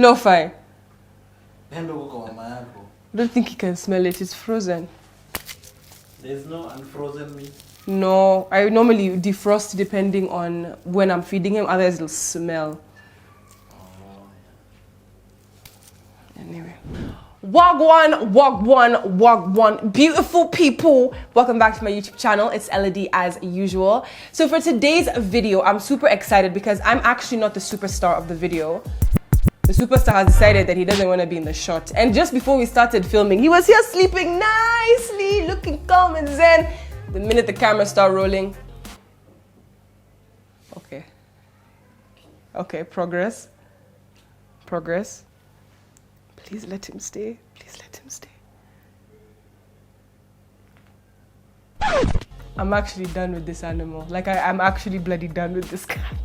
Lo-fi. I don't think you can smell it. It's frozen. There's no unfrozen meat? No, I normally defrost depending on when I'm feeding him, otherwise it'll smell. Anyway. Wagwan, beautiful people. Welcome back to my YouTube channel. It's Elodie as usual. So for today's video, I'm super excited because I'm actually not the superstar of the video. The superstar has decided that he doesn't want to be in the shot. And just before we started filming, he was here sleeping nicely, looking calm and zen. The minute the camera started rolling. Okay, progress. Please let him stay. I'm actually done with this animal. Like, I'm actually bloody done with this cat.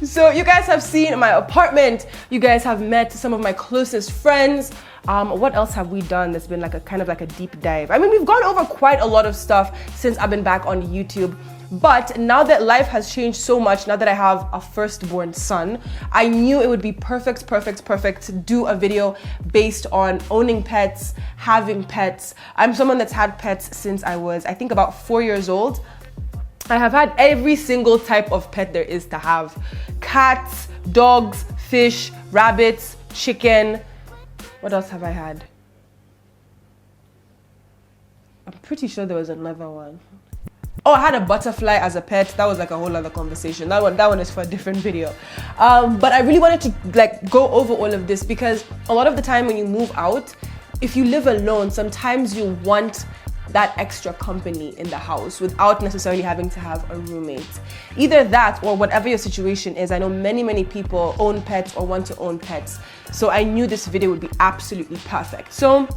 So you guys have seen my apartment. You guys have met some of my closest friends. What else have we done that's been like a kind of like a deep dive? I mean, we've gone over quite a lot of stuff since I've been back on YouTube. But now that life has changed so much, now that I have a firstborn son, I knew it would be perfect to do a video based on owning pets, having pets. I'm someone that's had pets since I was, I think, about 4 years old. I have had every single type of pet there is to have. Cats, dogs, fish, rabbits, chicken. What else have I had? I'm pretty sure there was another one. Oh, I had a butterfly as a pet. That was like a whole other conversation. That one is for a different video. But I really wanted to like go over all of this because a lot of the time when you move out, if you live alone, sometimes you want that extra company in the house without necessarily having to have a roommate. Either that or whatever your situation is. I know many people own pets or want to own pets. So I knew this video would be absolutely perfect. So,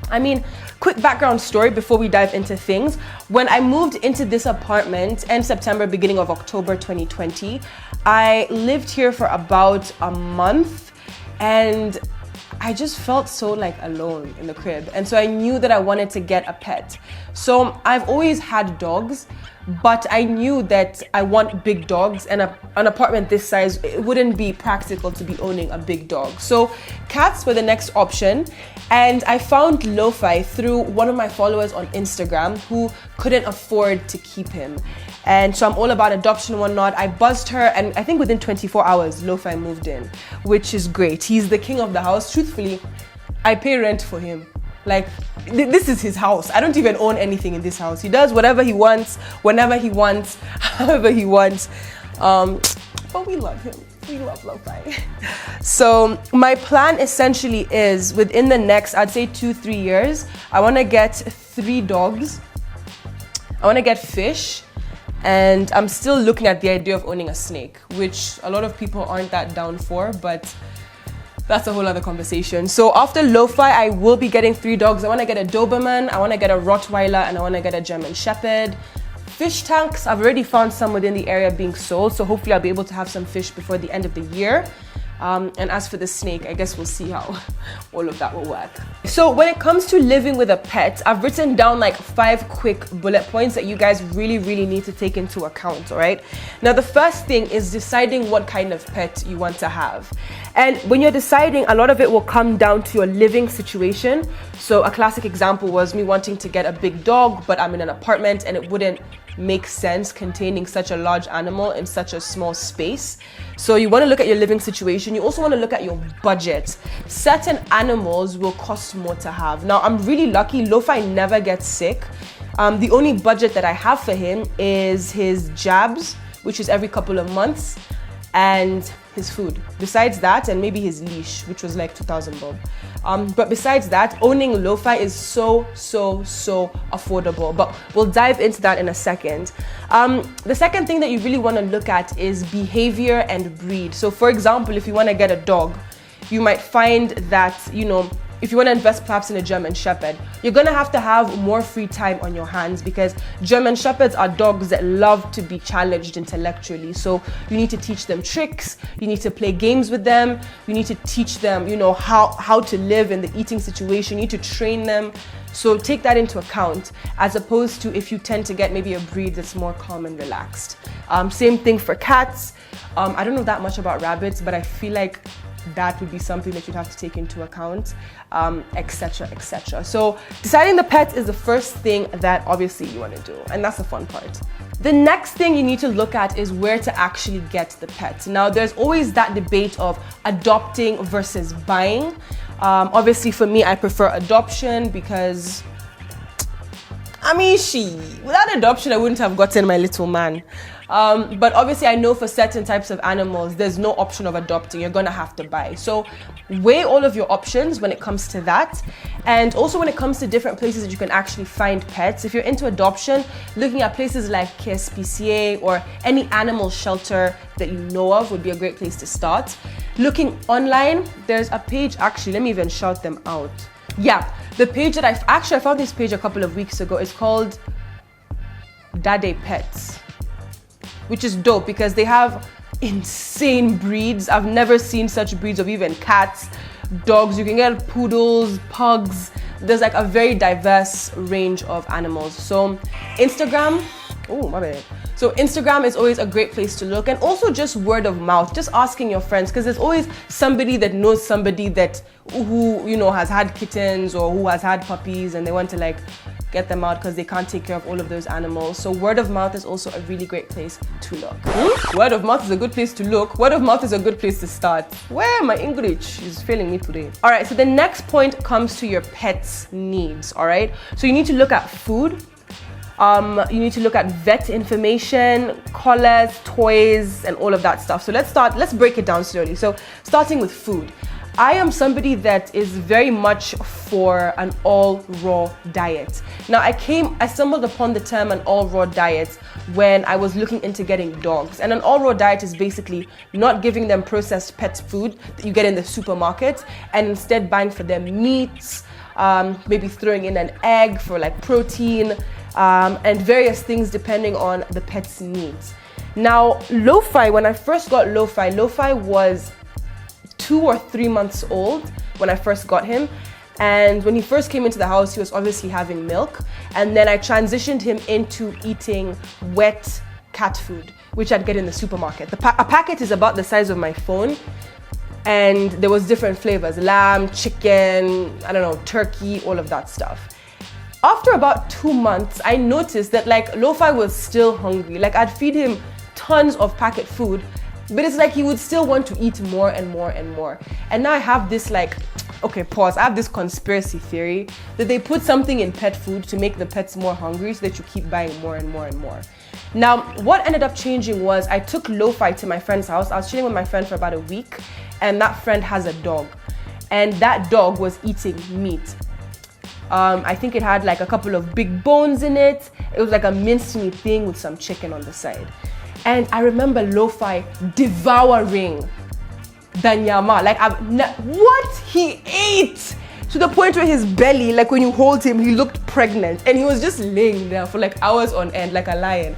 I mean, quick background story before we dive into things. When I moved into this apartment in September, beginning of October 2020, I lived here for about a month and I just felt so like alone in the crib. And so I knew that I wanted to get a pet. So I've always had dogs, but I knew that I want big dogs, and an apartment this size, it wouldn't be practical to be owning a big dog. So cats were the next option. And I found Lo-fi through one of my followers on Instagram who couldn't afford to keep him. And so I'm all about adoption and whatnot. I buzzed her, and I think within 24 hours, Lo-fi moved in, which is great. He's the king of the house. Truthfully, I pay rent for him. Like, this is his house. I don't even own anything in this house. He does whatever he wants, whenever he wants, however he wants. But we love him. We love Lo-fi. So my plan essentially is within the next, I'd say 2-3 years, I want to get 3 dogs. I want to get fish. And I'm still looking at the idea of owning a snake, which a lot of people aren't that down for, but that's a whole other conversation. So after Lo-fi, I will be getting 3 dogs. I want to get a Doberman, I want to get a Rottweiler, and I want to get a German Shepherd. Fish tanks, I've already found some within the area being sold, so hopefully I'll be able to have some fish before the end of the year. And as for the snake, I guess we'll see how all of that will work. So when it comes to living with a pet, I've written down like 5 quick bullet points that you guys really need to take into account, all right? Now, the first thing is deciding what kind of pet you want to have. And when you're deciding, a lot of it will come down to your living situation. So a classic example was me wanting to get a big dog, but I'm in an apartment and it wouldn't make sense containing such a large animal in such a small space. So you want to look at your living situation. You also want to look at your budget. Certain animals will cost more to have. Now, I'm really lucky. Lo-fi never gets sick. The only budget that I have for him is his jabs, which is every couple of months, and his food. Besides that, and maybe his leash, which was like 2,000 bob. But besides that, owning Lo-fi is so affordable. But we'll dive into that in a second. The second thing that you really want to look at is behavior and breed. So for example, if you want to get a dog, you might find that, you know, if you want to invest perhaps in a German Shepherd, you're going to have more free time on your hands because German Shepherds are dogs that love to be challenged intellectually. So you need to teach them tricks, you need to play games with them, you need to teach them, you know, how to live in the eating situation, you need to train them. So take that into account, as opposed to if you tend to get maybe a breed that's more calm and relaxed. Same thing for cats. I don't know that much about rabbits, but I feel like that would be something that you'd have to take into account, etc., etc. So deciding the pet is the first thing that obviously you want to do, and that's the fun part. The next thing you need to look at is where to actually get the pet. Now, there's always that debate of adopting versus buying. Obviously, for me, I prefer adoption because, without adoption, I wouldn't have gotten my little man. But obviously, I know for certain types of animals, there's no option of adopting. You're gonna have to buy. So weigh all of your options when it comes to that. And also when it comes to different places that you can actually find pets. If you're into adoption, looking at places like KSPCA or any animal shelter that you know of would be a great place to start. Looking online, there's a page, actually, let me even shout them out. Yeah, the page that I found this page a couple of weeks ago. It's called Dade Pets, which is dope because they have insane breeds. I've never seen such breeds of even cats, dogs. You can get poodles, pugs. There's like a very diverse range of animals. So Instagram, oh my bad. So Instagram is always a great place to look, and also just word of mouth, just asking your friends, because there's always somebody that knows somebody that who has had kittens or who has had puppies, and they want to like get them out because they can't take care of all of those animals. So word of mouth is also a really great place to look. Word of mouth is a good place to look. Word of mouth is a good place to start. Where my English is failing me today. All right, so the next point comes to your pet's needs, all right? So you need to look at food. You need to look at vet information, collars, toys, and all of that stuff. So let's break it down slowly. So starting with food. I am somebody that is very much for an all raw diet. Now I stumbled upon the term an all raw diet when I was looking into getting dogs. And an all raw diet is basically not giving them processed pet food that you get in the supermarket, and instead buying for them meats, maybe throwing in an egg for like protein, and various things depending on the pet's needs. Now, Lo-Fi, when I first got Lo-Fi was 2 or 3 months old when I first got him. And when he first came into the house, he was obviously having milk. And then I transitioned him into eating wet cat food, which I'd get in the supermarket. A packet is about the size of my phone. And there was different flavors: lamb, chicken, I don't know, turkey, all of that stuff. After about 2 months, I noticed that like Lo-Fi was still hungry. Like I'd feed him tons of packet food, but it's like he would still want to eat more and more and more. And now I have this like, okay, pause. I have this conspiracy theory that they put something in pet food to make the pets more hungry so that you keep buying more and more and more. Now, what ended up changing was I took Lo-Fi to my friend's house. I was chilling with my friend for about a week, and that friend has a dog. And that dog was eating meat. I think it had like a couple of big bones in it. It was like a minced meat thing with some chicken on the side. And I remember Lo-Fi devouring the nyama. Like, what he ate! To the point where his belly, like when you hold him, he looked pregnant. And he was just laying there for like hours on end, like a lion.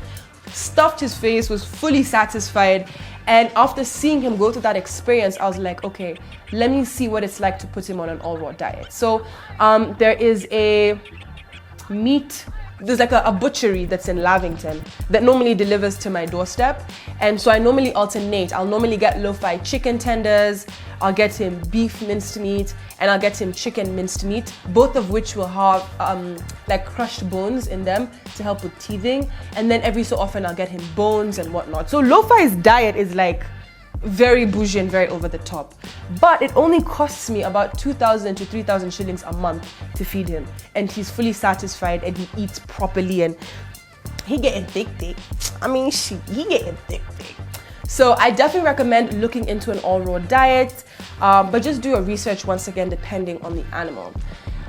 Stuffed his face, was fully satisfied. And after seeing him go through that experience, I was like, okay, let me see what it's like to put him on an all-raw diet. So there is there's like a butchery that's in Lavington that normally delivers to my doorstep. And so I normally alternate. I'll normally get Lo-Fi chicken tenders, I'll get him beef minced meat, and I'll get him chicken minced meat, both of which will have like crushed bones in them to help with teething. And then every so often I'll get him bones and whatnot. So Lo-Fi's diet is like very bougie and very over the top. But it only costs me about 2,000 to 3,000 shillings a month to feed him. And he's fully satisfied and he eats properly and he getting thick. He getting thick. So I definitely recommend looking into an all-raw diet, but just do your research once again depending on the animal.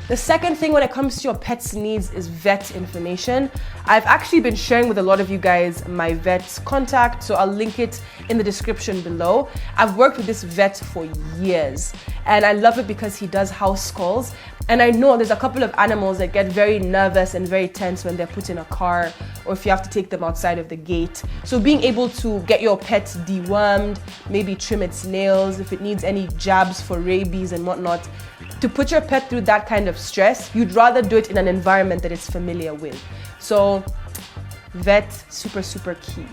The second thing when it comes to your pet's needs is vet information. I've actually been sharing with a lot of you guys my vet's contact, so I'll link it in the description below. I've worked with this vet for years, and I love it because he does house calls. And I know there's a couple of animals that get very nervous and very tense when they're put in a car or if you have to take them outside of the gate. So being able to get your pet dewormed, maybe trim its nails, if it needs any jabs for rabies and whatnot, to put your pet through that kind of stress, you'd rather do it in an environment that it's familiar with. So vet, super, super key.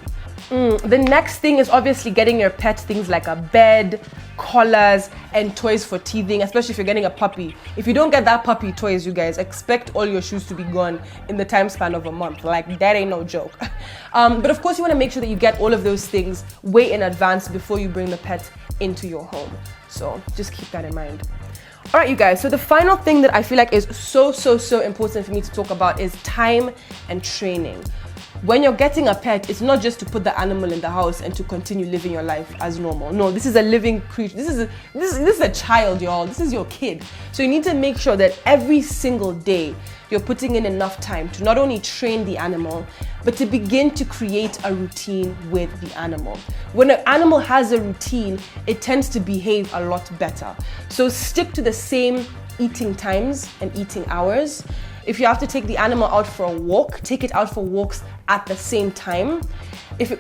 The next thing is obviously getting your pet things like a bed, collars, and toys for teething, especially if you're getting a puppy. If you don't get that puppy toys, you guys, expect all your shoes to be gone in the time span of a month. Like, that ain't no joke. But of course, you want to make sure that you get all of those things way in advance before you bring the pet into your home. So just keep that in mind. All right, you guys, so the final thing that I feel like is so important for me to talk about is time and training. When you're getting a pet, it's not just to put the animal in the house and to continue living your life as normal. No, this is a living creature. This is a child, y'all. This is your kid. So you need to make sure that every single day you're putting in enough time to not only train the animal, but to begin to create a routine with the animal. When an animal has a routine, it tends to behave a lot better. So stick to the same eating times and eating hours. If you have to take the animal out for a walk, take it out for walks at the same time. When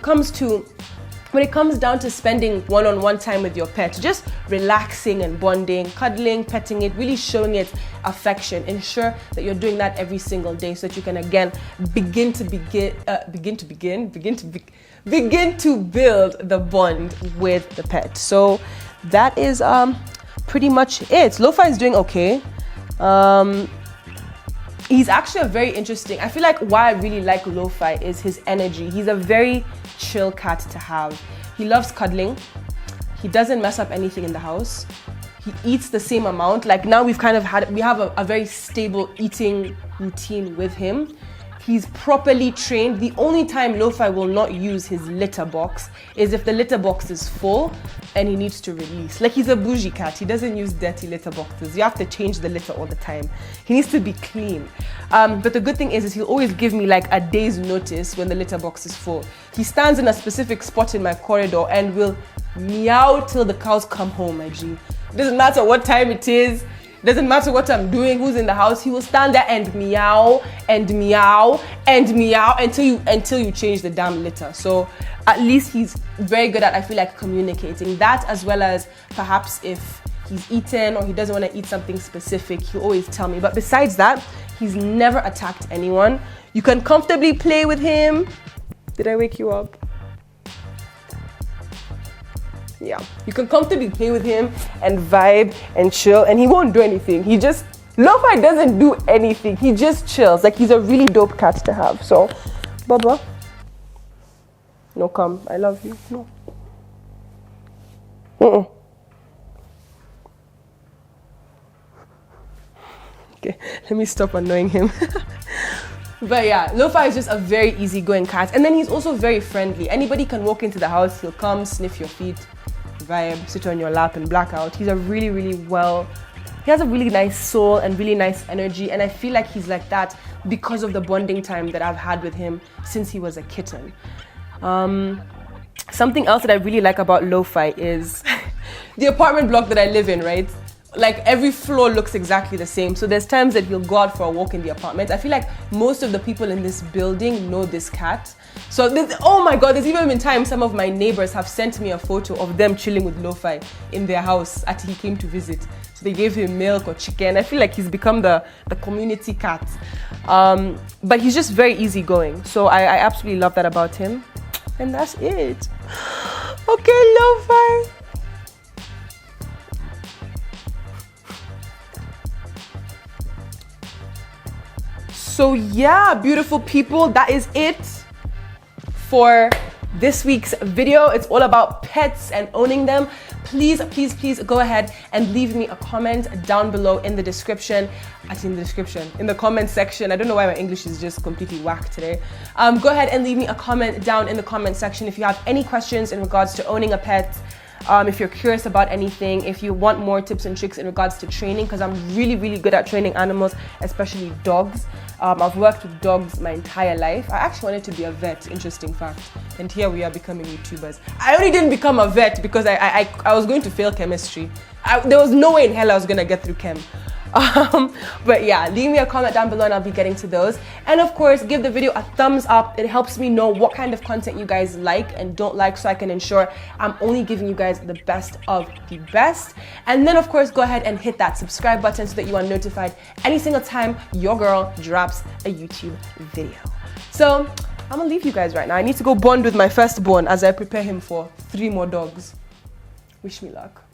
it comes down to spending one-on-one time with your pet, just relaxing and bonding, cuddling, petting it, really showing it affection. Ensure that you're doing that every single day so that you can again begin to build the bond with the pet. So that is pretty much it. Lo-Fi is doing okay. He's actually a very interesting, I feel like why I really like Lo-Fi is his energy. He's a very chill cat to have. He loves cuddling. He doesn't mess up anything in the house. He eats the same amount. Like now we have a very stable eating routine with him. He's properly trained. The only time Lo-Fi will not use his litter box is if the litter box is full and he needs to release. Like, he's a bougie cat. He doesn't use dirty litter boxes. You have to change the litter all the time. He needs to be clean. But the good thing is he'll always give me like a day's notice when the litter box is full. He stands in a specific spot in my corridor and will meow till the cows come home, my G. It doesn't matter what time it is. Doesn't matter what I'm doing, who's in the house, he will stand there and meow and meow and meow until you change the damn litter. So at least he's very good at, I feel like, communicating that, as well as perhaps if he's eaten or he doesn't want to eat something specific, he'll always tell me. But besides that, he's never attacked anyone. You can comfortably play with him. Did I wake you up? Yeah, you can comfortably play with him and vibe and chill, and he won't do anything. Lo-Fi doesn't do anything. He just chills. Like, he's a really dope cat to have. So, Baba, no, come. I love you. No. Okay, let me stop annoying him. But yeah, Lo-Fi is just a very easygoing cat, and then he's also very friendly. Anybody can walk into the house, he'll come, sniff your feet, vibe, sit on your lap and black out. He's a he has a really nice soul and really nice energy, and I feel like he's like that because of the bonding time that I've had with him since he was a kitten. Something else that I really like about Lo-Fi is the apartment block that I live in, right? Like, every floor looks exactly the same. So there's times that he'll go out for a walk in the apartment. I feel like most of the people in this building know this cat. So, oh my God, there's even been times some of my neighbors have sent me a photo of them chilling with Lo-Fi in their house after he came to visit. So they gave him milk or chicken. I feel like he's become the community cat. But he's just very easygoing. So I absolutely love that about him. And that's it. Okay, Lo-Fi. So yeah, beautiful people, that is it for this week's video. It's all about pets and owning them. Please go ahead and leave me a comment down below in the description. In the comment section. I don't know why my English is just completely whack today. Go ahead and leave me a comment down in the comment section if you have any questions in regards to owning a pet. If you're curious about anything, if you want more tips and tricks in regards to training, because I'm really good at training animals, especially dogs. I've worked with dogs my entire life. I actually wanted to be a vet, interesting fact. And here we are becoming YouTubers. I only didn't become a vet because I was going to fail chemistry. There was no way in hell I was going to get through chem. But yeah, leave me a comment down below and I'll be getting to those. And of course, give the video a thumbs up. It helps me know what kind of content you guys like and don't like, so I can ensure I'm only giving you guys the best of the best. And then of course, go ahead and hit that subscribe button so that you are notified any single time your girl drops a YouTube video. So I'm gonna leave you guys right now. I need to go bond with my firstborn as I prepare him for 3 more dogs. Wish me luck.